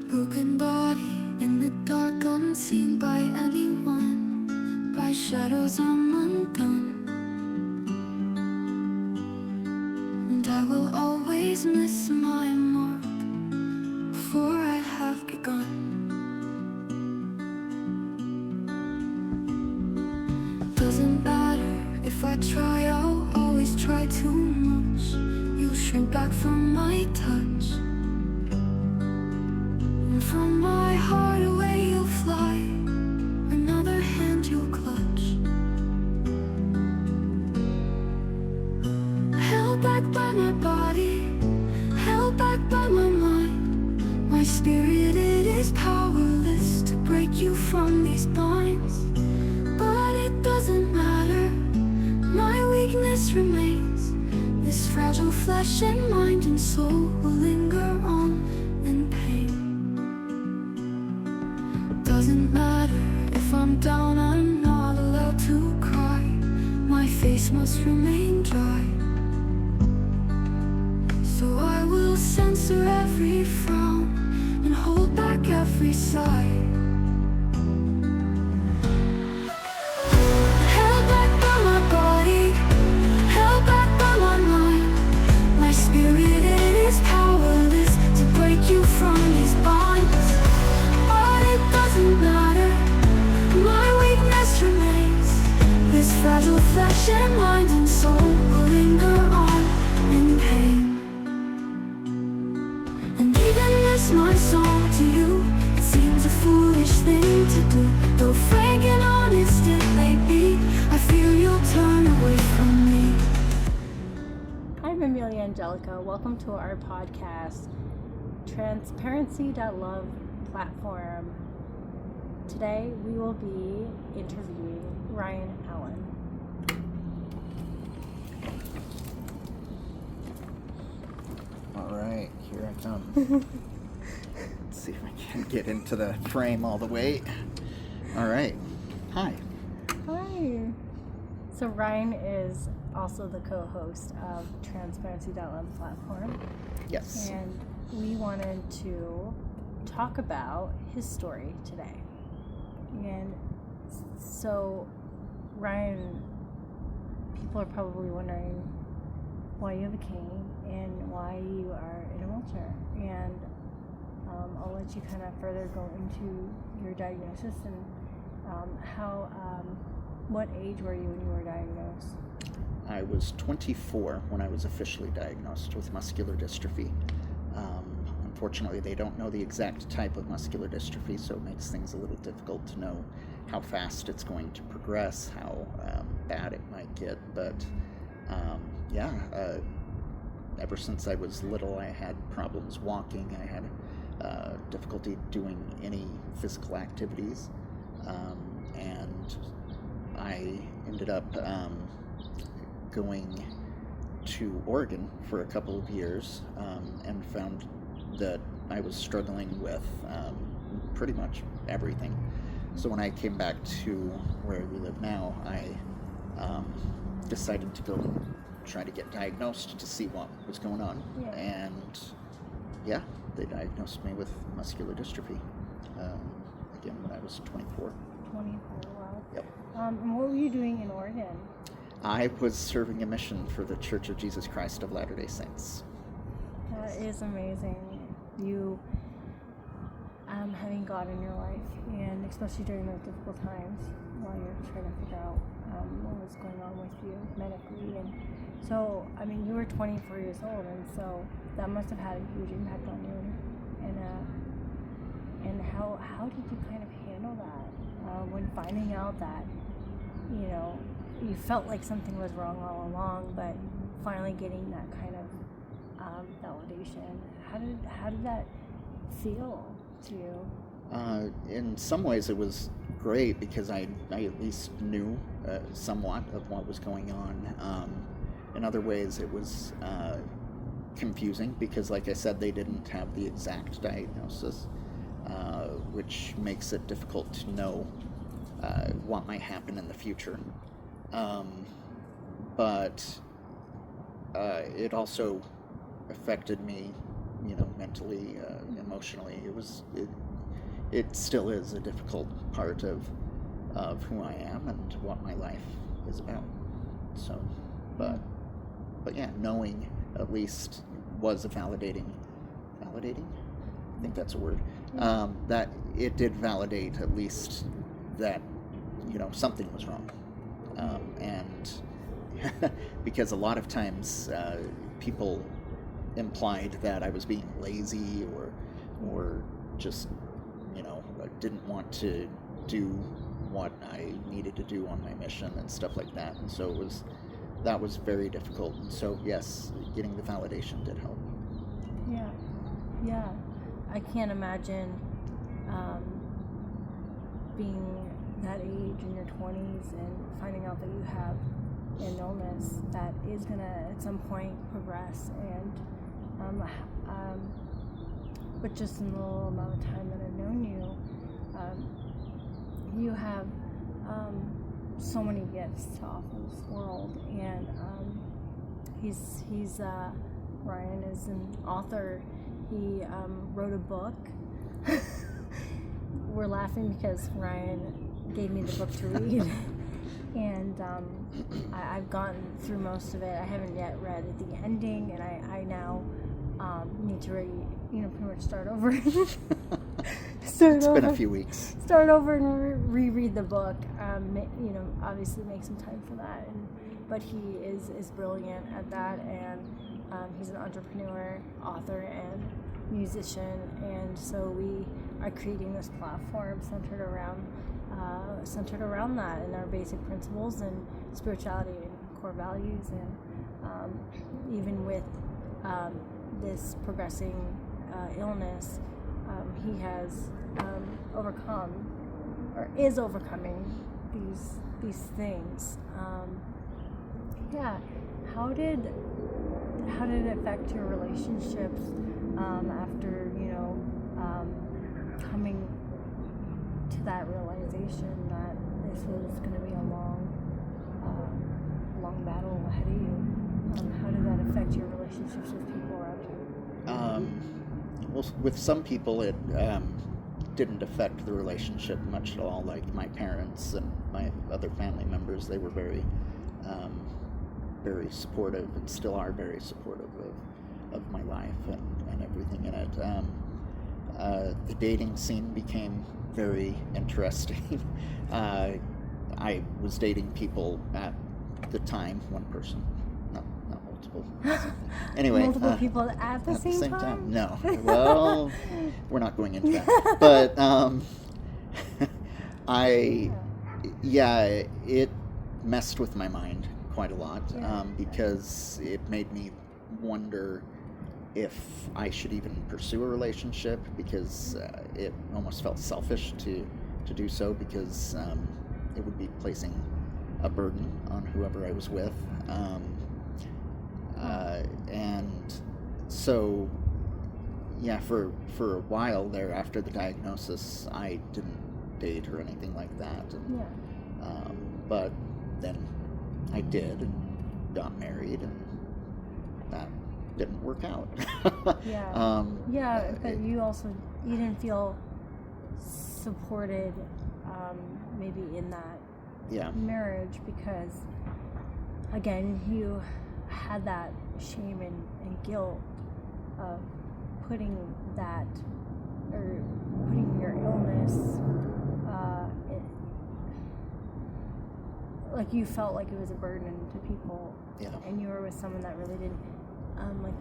broken body in the dark, unseen by anyone, by shadows I'm undone. And I will always miss my mark, for I have begun. Doesn't matter if I try, I'll always try too much. You'll shrink back from my touch, and from my heart away you'll fly, another hand you'll clutch. Held back by my body, held back by my mind. My spirit, it is powerless to break you from these binds. But it doesn't matter, my weakness remains. This fragile flesh and mind and soul will linger on in pain. Doesn't matter if I'm down, I'm not allowed to cry. My face must remain dry, so I will censor every frown and hold back every sigh. Held back by my body, held back by my mind. My spirit, it is powerless to break you from these bonds. But it doesn't matter, my weakness remains. This fragile flesh and mind and soul will linger on in pain. And even this my song to you, it seems a foolish thing to do. Though frank and honest it may be, I fear you'll turn away from me. I'm Emilia Angelica. Welcome to our podcast, transparency.love.platform. Today we will be interviewing Ryan Allen. All right, here I come. Let's see if I can get into the frame all the way. All right. Hi. Hi. So Ryan is also the co-host of transparency.love.platform. Yes. And we wanted to talk about his story today. And so, Ryan, people are probably wondering why you have a cane and why you are in a wheelchair. And I'll let you kind of further go into your diagnosis and what age were you when you were diagnosed? I was 24 when I was officially diagnosed with muscular dystrophy. Unfortunately, they don't know the exact type of muscular dystrophy, so it makes things a little difficult to know how fast it's going to progress, how bad it might get. But ever since I was little, I had problems walking. I had difficulty doing any physical activities, and I ended up going to Oregon for a couple of years and found that I was struggling with pretty much everything. So when I came back to where we live now, I decided to go try to get diagnosed to see what was going on. Yeah. And they diagnosed me with muscular dystrophy again when I was 24. 24, wow. Yep. And what were you doing in Oregon? I was serving a mission for the Church of Jesus Christ of Latter-day Saints. That is amazing. You having God in your life, and especially during those difficult times while you're trying to figure out what was going on with you medically. And so, I mean, you were 24 years old, and so that must have had a huge impact on you. And how did you kind of handle that when finding out that, you know, you felt like something was wrong all along, but finally getting that kind of validation? How did that feel to you? In some ways it was great because I at least knew somewhat of what was going on. In other ways it was confusing because, like I said, they didn't have the exact diagnosis, which makes it difficult to know what might happen in the future. But it also affected me mentally, emotionally. It still is a difficult part of who I am and what my life is about. So, but yeah, knowing at least was a validating. I think that's a word. That it did validate at least that something was wrong, and because a lot of times people implied that I was being lazy or just didn't want to do what I needed to do on my mission and stuff like that, and so that was very difficult. And so yes, getting the validation did help. Yeah, I can't imagine being that age in your 20s and finding out that you have an illness that is gonna at some point progress, and but just in the little amount of time that I've known you, you have so many gifts to offer this world, and he's Ryan is an author. He wrote a book. We're laughing because Ryan gave me the book to read, and I've gotten through most of it. I haven't yet read the ending, and I now need to pretty much start over. It's been a few weeks. Start over and reread the book. Obviously make some time for that. But he is brilliant at that, and he's an entrepreneur, author, and musician. And so we are creating this platform centered around that, and our basic principles and spirituality and core values, and even with this progressing illness, he has overcome or is overcoming these things. How did it affect your relationships after coming to that realization that this was going to be a long battle ahead of you? How did that affect your relationships with people around you? Well, with some people it didn't affect the relationship much at all. Like my parents and my other family members, they were very supportive, and still are very supportive of my life and everything in it. The dating scene became very interesting. I was dating people at the time, one person, not multiple. Anyway, multiple people at the same time? No. Well, we're not going into that. But it messed with my mind quite a lot, because it made me wonder if I should even pursue a relationship, because it almost felt selfish to do so, because it would be placing a burden on whoever I was with. And so, for a while there after the diagnosis, I didn't date or anything like that. And, but then I did and got married, and that didn't work out. But you didn't feel supported maybe in that marriage, because again you had that shame and guilt of putting your illness like you felt like it was a burden to people, and you were with someone that really didn't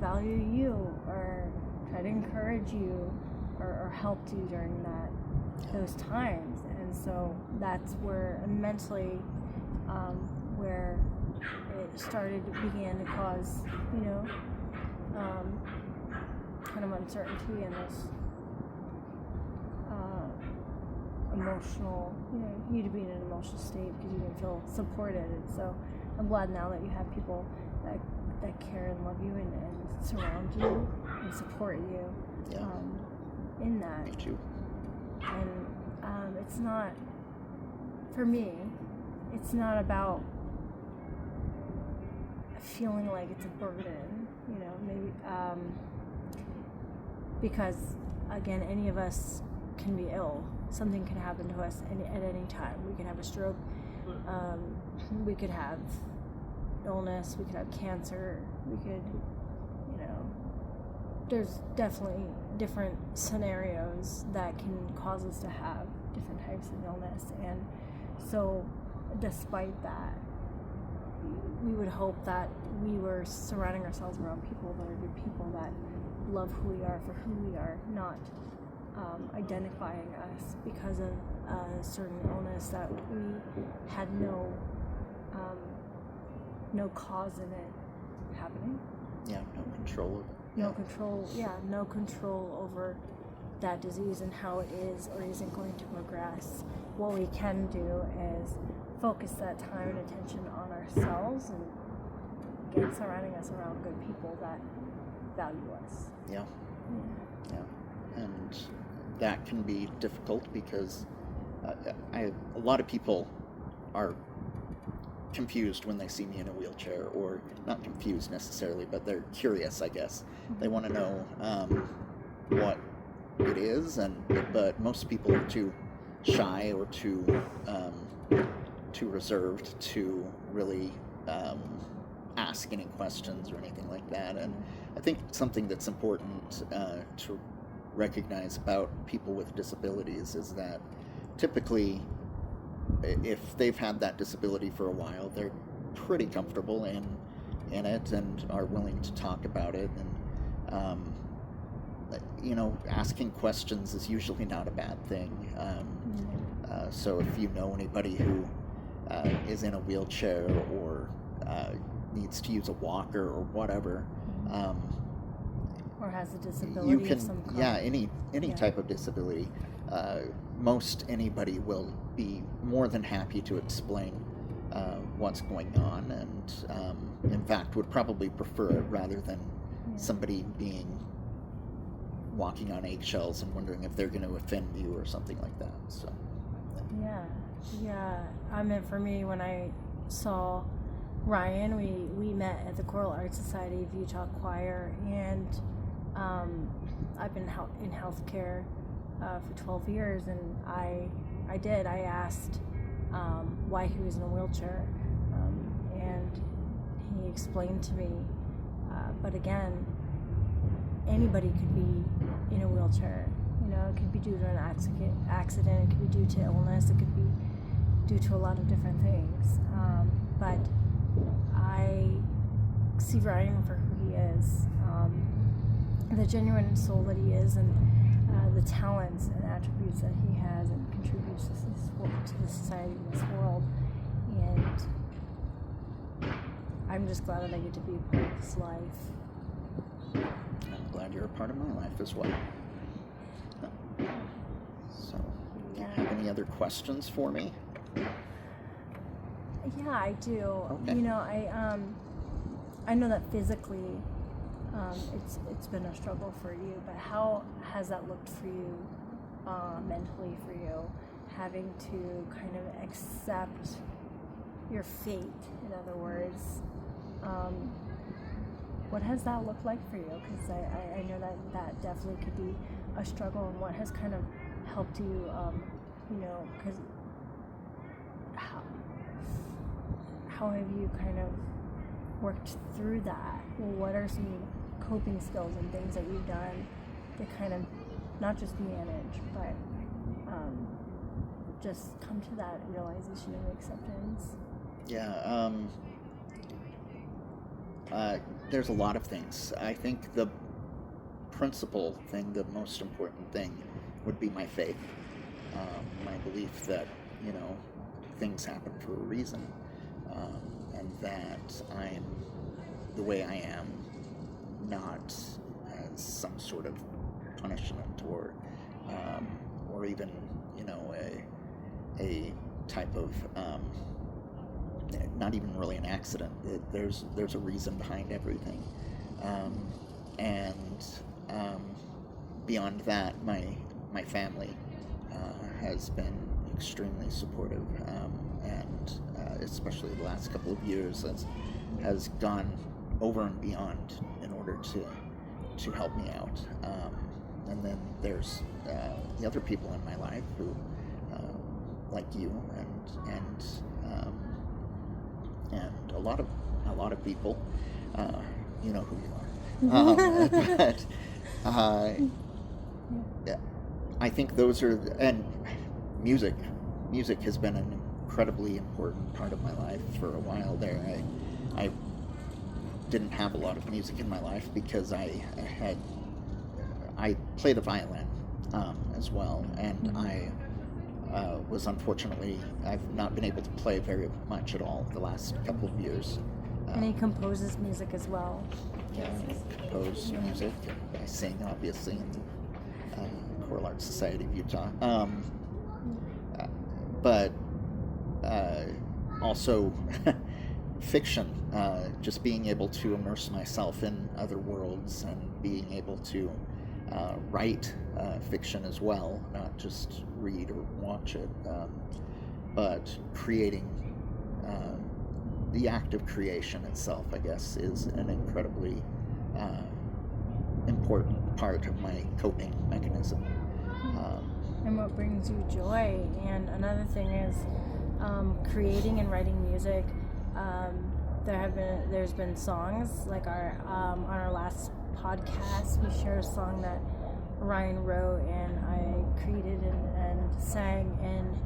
value you or try to encourage you or helped you during those times. And so that's where mentally where it began to cause kind of uncertainty and this emotional, you to be in an emotional state because you didn't feel supported. And so I'm glad now that you have people that care and love you and surround you and support you in that. Me too. And it's not, for me, it's not about feeling like it's a burden, maybe because again, any of us can be ill. Something can happen to us at any time. We can have a stroke, we could have illness, we could have cancer, we could, there's definitely different scenarios that can cause us to have different types of illness. And so despite that, we would hope that we were surrounding ourselves around people that are good people, that love who we are for who we are, not identifying us because of a certain illness that we had no cause in it happening. Yeah, no control of it. No control over that disease and how it is or isn't going to progress. What we can do is focus that time and attention on ourselves and again surrounding us around good people that value us. Yeah. And that can be difficult because a lot of people are confused when they see me in a wheelchair, or not confused necessarily, but they're curious, I guess. They want to know what it is, but most people are too shy or too reserved to really ask any questions or anything like that. And I think something that's important to recognize about people with disabilities is that typically, if they've had that disability for a while, they're pretty comfortable in it and are willing to talk about it. And asking questions is usually not a bad thing. So if you know anybody who is in a wheelchair or needs to use a walker or whatever, or has a disability of some kind. Any type of disability, most anybody will be more than happy to explain what's going on, and in fact would probably prefer it rather than somebody walking on eggshells and wondering if they're going to offend you or something like that. So I mean, for me, when I saw Ryan, we met at the Choral Arts Society of Utah Choir, and I've been in healthcare for 12 years, and I asked why he was in a wheelchair, and he explained to me, but again, anybody could be in a wheelchair. It could be due to an accident, it could be due to illness, it could be due to a lot of different things, but I see Ryan for who he is, the genuine soul that he is, and the talents and attributes that he has and contributes to the society in this world. And I'm just glad that I get to be a part of his life. I'm glad you're a part of my life as well. So, do you have any other questions for me? Yeah, I do. Okay. I know that physically it's been a struggle for you, but how has that looked for you mentally for you, having to kind of accept your fate, in other words? What has that looked like for you? Because I know that definitely could be a struggle, and what has kind of helped you, because how have you kind of worked through that? What are some coping skills and things that you've done to kind of not just manage, but just come to that realization and acceptance? Yeah, there's a lot of things. I think the principal thing, the most important thing, would be my faith. My belief that, things happen for a reason, and that I'm the way I am, not as some sort of punishment or even, a type of not even really an accident. There's a reason behind everything, and beyond that, my family has been extremely supportive, and especially the last couple of years has gone over and beyond in order to help me out. and then there's the other people in my life who, like you, and a lot of people, you know who you are. But yeah, I think those are, and music has been an incredibly important part of my life for a while there. I didn't have a lot of music in my life because I play the violin as well, and I was unfortunately, I've not been able to play very much at all the last couple of years. And he composes music as well. Yeah, I compose music, and I sing, obviously, in the Choral Arts Society of Utah. But also fiction, just being able to immerse myself in other worlds and being able to write fiction as well, not just read or watch it, but creating. The act of creation itself, I guess, is an incredibly important part of my coping mechanism. And what brings you joy. And another thing is creating and writing music. There's been songs like on our last podcast we shared a song that Ryan wrote and I created and sang, and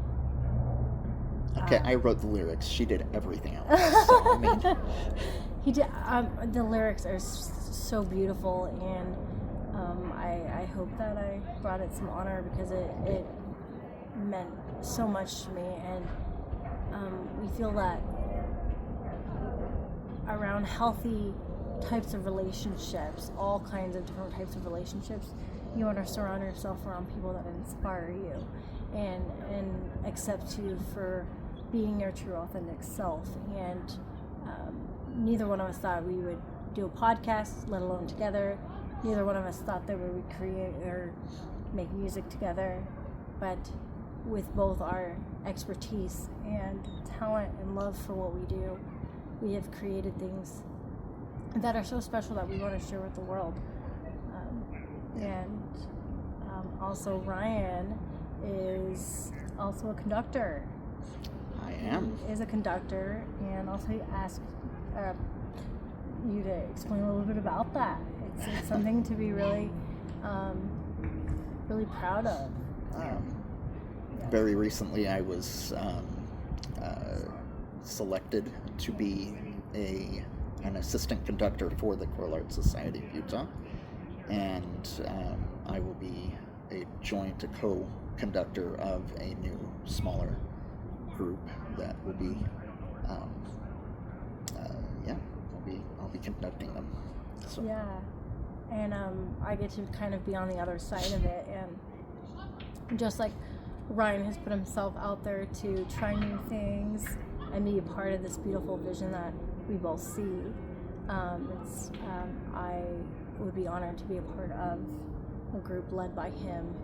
okay, I wrote the lyrics. She did everything else. So, I mean, he did. The lyrics are so beautiful, and I hope that I brought it some honor because it meant so much to me, and we feel that around healthy types of relationships, all kinds of different types of relationships, you want to surround yourself around people that inspire you and accept you for being your true authentic self. And neither one of us thought we would do a podcast, let alone together. Neither one of us thought that we would create or make music together, but with both our expertise and talent and love for what we do, we have created things that are so special that we want to share with the world. And also Ryan is also a conductor. I am. He is a conductor, and also he asked you to explain a little bit about that. It's something to be really, really proud of. Very recently, I was selected to be an assistant conductor for the Choral Arts Society of Utah, and I will be a joint co-conductor of a new, smaller group that will be, I'll be conducting them. So. Yeah, and I get to kind of be on the other side of it, and just like Ryan has put himself out there to try new things and be a part of this beautiful vision that we both see. I would be honored to be a part of a group led by him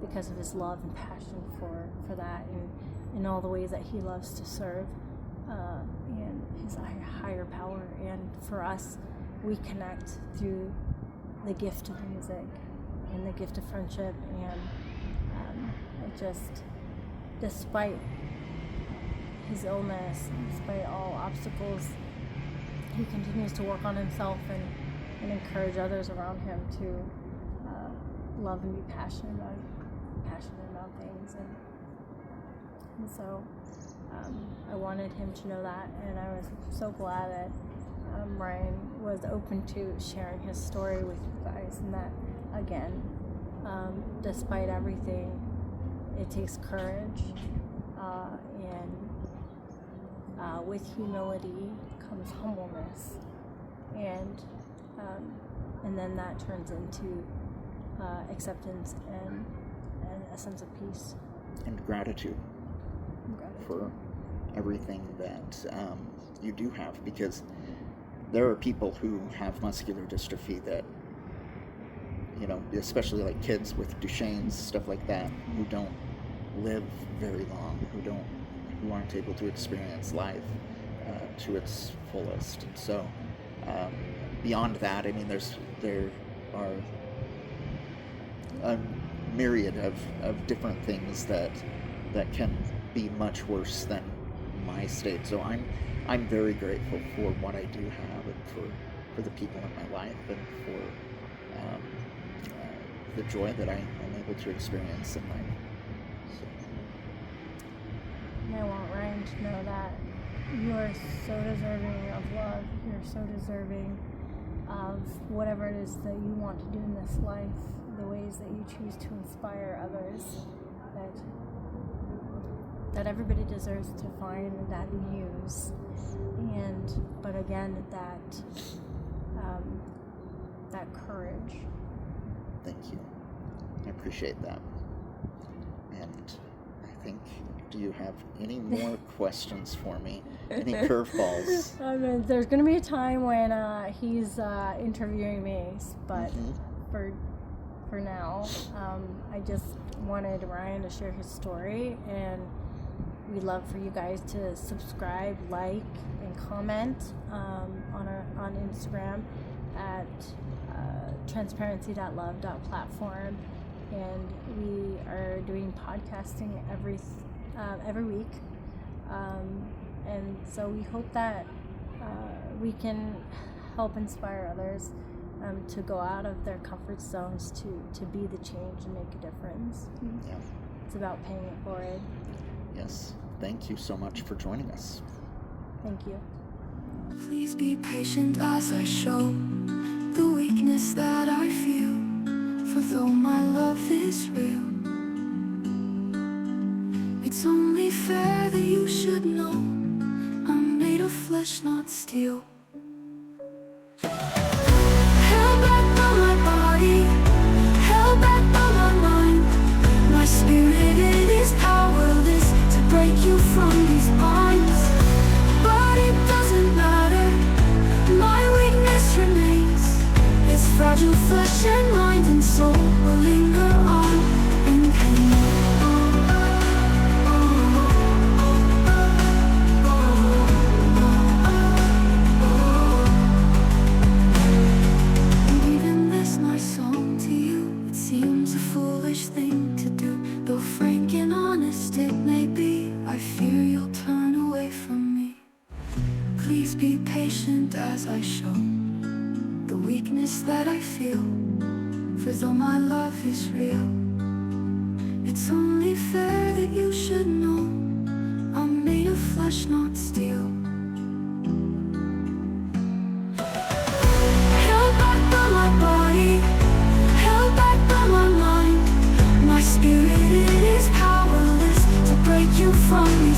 because of his love and passion for that, and in all the ways that he loves to serve, and his higher power. And for us, we connect through the gift of music and the gift of friendship, and it just, despite his illness, despite all obstacles, he continues to work on himself and encourage others around him to love and be passionate about things, and so I wanted him to know that, and I was so glad that Ryan was open to sharing his story with you guys, and that again, despite everything, it takes courage, and with humility comes humbleness, and then that turns into acceptance and a sense of peace and gratitude for everything that you do have, because there are people who have muscular dystrophy that, you know, especially like kids with Duchenne's, stuff like that, who don't live very long, who aren't able to experience life to its fullest. And so beyond that, I mean, there are a myriad of different things that can be much worse than my state. So I'm very grateful for what I do have, and for the people in my life, and for the joy that I am able to experience in life. So. And I want Ryan to know that you are so deserving of love. You're so deserving of whatever it is that you want to do in this life, the ways that you choose to inspire others, that everybody deserves to find that muse, but again, that courage. Thank you. I appreciate that. And I think, do you have any more questions for me? Any curveballs? I mean, there's going to be a time when he's interviewing me, but for now, I just wanted Ryan to share his story, and we'd love for you guys to subscribe, like, and comment on Instagram at transparency.love.platform, and we are doing podcasting every week, and so we hope that we can help inspire others to go out of their comfort zones to be the change and make a difference. Yeah. It's about paying it forward. Yes. Thank you so much for joining us. Thank you. Please be patient as I show the weakness that I feel. For though my love is real, it's only fair that you should know I'm made of flesh, not steel. Held back by my body, held back by my mind. My spirit, it is powerless to break you from these bonds. But it doesn't matter, my weakness remains. Its fragile flesh and mind and soul will linger on in pain. And even this, my song to you, it seems a foolish thing to do. Though frank and honest it may be, I fear you'll turn away from me. Please be patient as I show the weakness that I feel. For though my love is real, it's only fair that you should know I'm made of flesh, not steel. Held back by my body, held back by my mind. My spirit, it is powerless to break you from me.